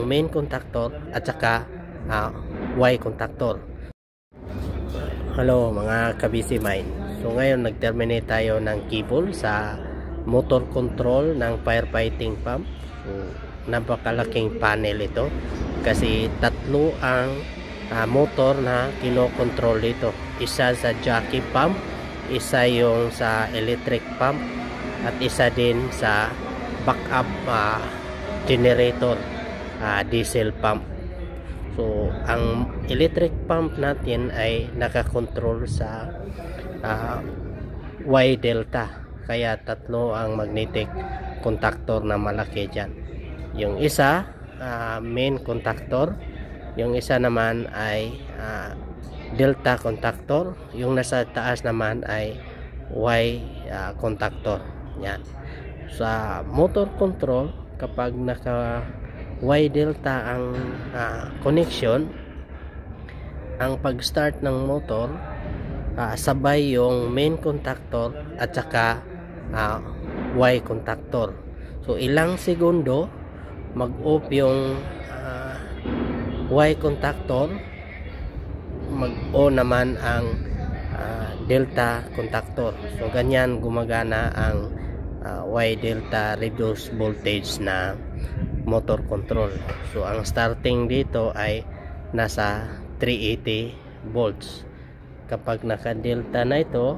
yung main contactor at saka Y contactor. Hello mga kabisi mine. So ngayon nag-terminate tayo ng cable sa motor control ng firefighting pump. So, napakalaking panel ito kasi tatlo ang motor na kinokontrol dito. Isa sa jockey pump, isa yung sa electric pump, at isa din sa backup generator diesel pump. So ang electric pump natin ay nakakontrol sa Y delta, kaya tatlo ang magnetic contactor na malaki dyan. Yung isa main contactor, yung isa naman ay delta contactor, yung nasa taas naman ay Y contactor. Yan. Sa motor control, kapag naka Y delta ang connection, ang pag-start ng motor sabay yung main contactor at saka Y contactor. So ilang segundo mag-off yung Y contactor, mag-on naman ang delta contactor. So ganyan gumagana ang Y delta reduced voltage na motor control. So ang starting dito ay nasa 380 volts. Kapag naka delta na ito,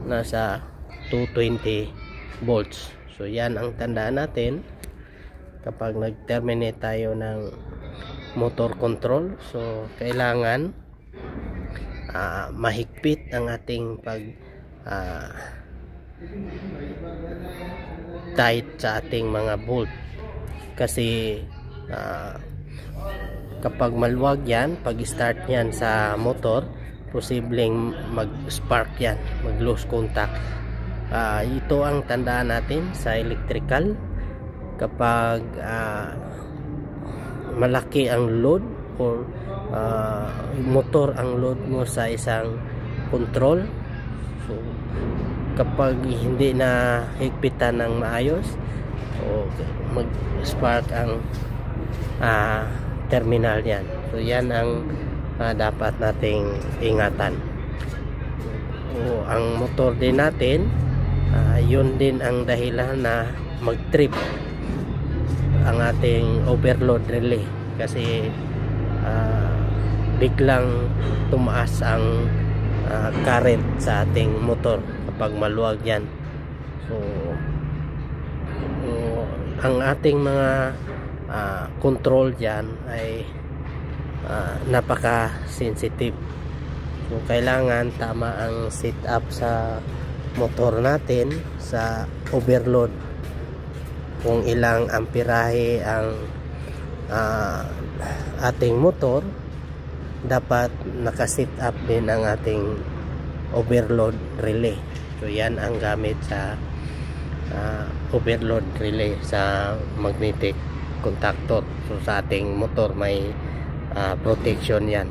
nasa 220 volts. So yan ang tandaan natin kapag nag-terminate tayo ng motor control. So kailangan mahigpit ang ating pag tight sa ating mga bolt, kasi kapag maluwag yan, pag start yan sa motor, posibleng mag-spark yan, mag-lose contact. Ito ang tandaan natin sa electrical. Kapag malaki ang load or motor ang load mo sa isang control, so kapag hindi na higpitan ng maayos, o mag-spark ang terminal yan. So yan ang dapat nating ingatan. O ang motor din natin, yun din ang dahilan na mag-trip ang ating overload relay, kasi biglang tumaas ang current sa ating motor kapag maluwag yan. So ang ating mga control dyan ay napaka sensitive. So kailangan tama ang setup sa motor natin sa overload, kung ilang amperahe ang ating motor, dapat nakaset up din ang ating overload relay. So yan ang gamit sa overload relay sa magnetic contactor. So sa ating motor may protection yan.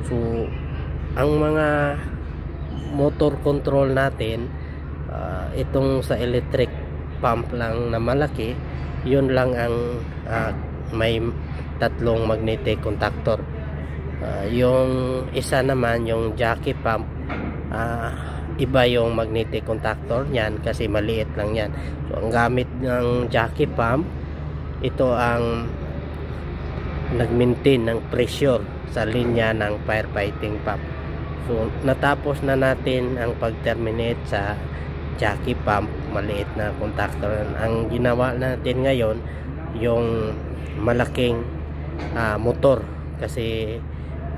So ang mga motor control natin, itong sa electric pump lang na malaki, yun lang ang may tatlong magnetic contactor. Yung isa naman, yung jockey pump, iba yung magnetic contactor niyan kasi maliit lang yan. So ang gamit ng jockey pump, ito ang nag-maintain ng pressure sa linya ng firefighting pump. So natapos na natin ang pag-terminate sa jockey pump, maliit na contactor. Ang ginawa natin ngayon yung malaking motor, kasi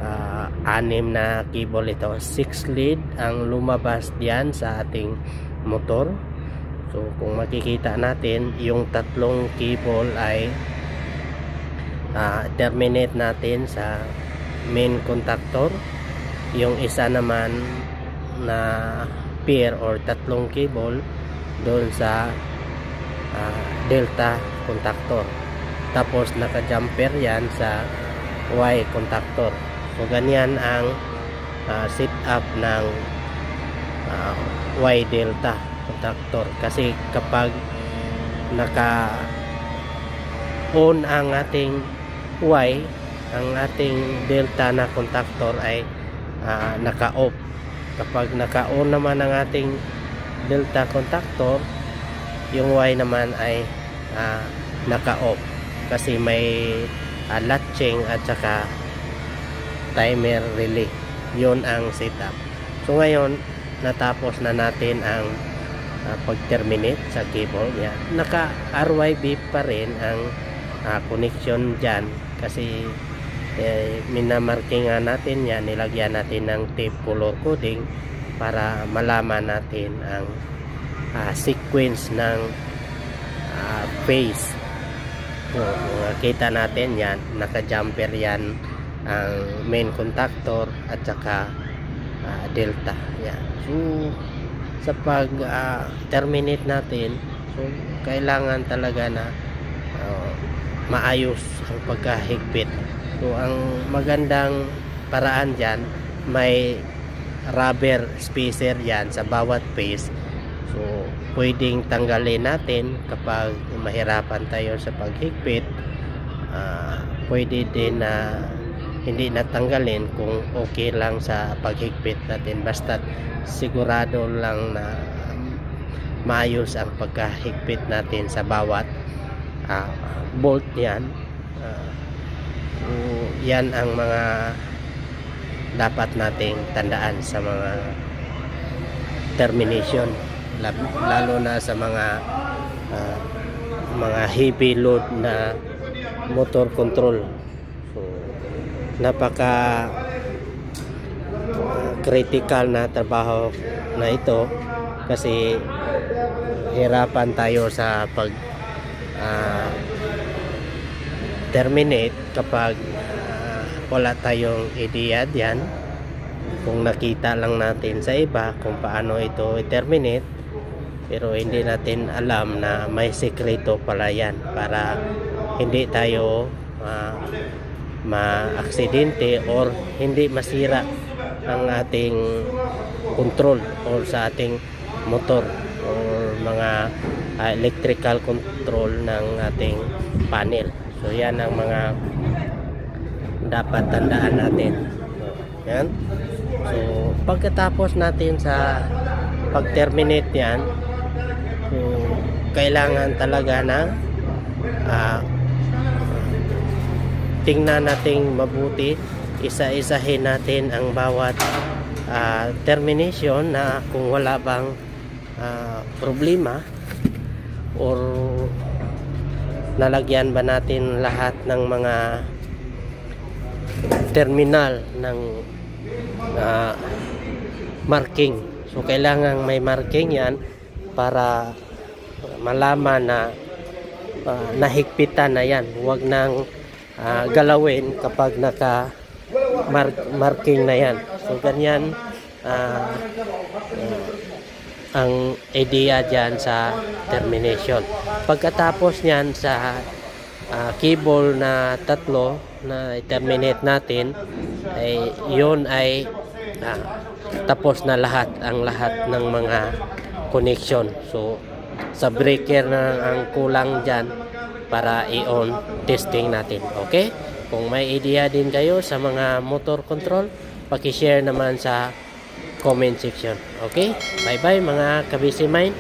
6 na cable ito, 6 lead ang lumabas diyan sa ating motor. So kung makikita natin, yung tatlong cable ay terminate natin sa main contactor. Yung isa naman na pair or tatlong cable doon sa delta contactor, tapos naka-jumper yan sa Y contactor. So ganyan ang setup ng Y delta contactor, kasi kapag naka on ang ating Y, ang ating delta na contactor ay naka-off. Kapag naka-on naman ang ating delta contactor, yung Y naman ay naka-off kasi may latching at saka timer relay. Yun ang setup. So ngayon natapos na natin ang pag-terminate sa cable. Yan. Naka RYB pa rin ang connection dyan kasi minamarking natin yan, nilagyan natin ng tape color coding para malaman natin ang sequence ng phase. So, kita natin yan, naka-jumper yan ang main contactor at saka delta. Yan. So sa pag terminate natin, so kailangan talaga na maayos ang pagkahigpit. So ang magandang paraan dyan, may rubber spacer yan sa bawat phase. So pwedeng tanggalin natin kapag mahirapan tayo sa paghigpit. Pwede din na hindi natanggalin kung okay lang sa paghigpit natin, basta sigurado lang na maayos ang pagkahigpit natin sa bawat bolt yan. Yan ang mga dapat nating tandaan sa mga termination, lalo na sa mga heavy load na motor control. So napaka critical na trabaho na ito kasi hirapan tayo sa pag terminate kapag wala tayong idea diyan. Kung nakita lang natin sa iba kung paano ito i-terminate, pero hindi natin alam na may sekreto pala yan para hindi tayo ma-aksidente or hindi masira ang ating control or sa ating motor or mga electrical control ng ating panel. So yan ang mga dapat tandaan natin. So, yan. So pagkatapos natin sa pag-terminate yan, so kailangan talaga na tingnan natin mabuti, isa-isahin natin ang bawat termination na kung wala bang problema or nalagyan ba natin lahat ng mga terminal ng marking. So kailangan may marking yan para malaman na nahigpitan na yan. Huwag nang galawin kapag naka marking na yan. So ganyan ang idea dyan sa termination. Pagkatapos nyan sa cable na tatlo na i-terminate natin, ay yun ay tapos na lahat ng mga connection. So sa breaker na ang kulang dyan para i-on testing natin. Okay? Kung may idea din kayo sa mga motor control, paki-share naman sa comment section. Okay? Bye bye mga kabisi mind.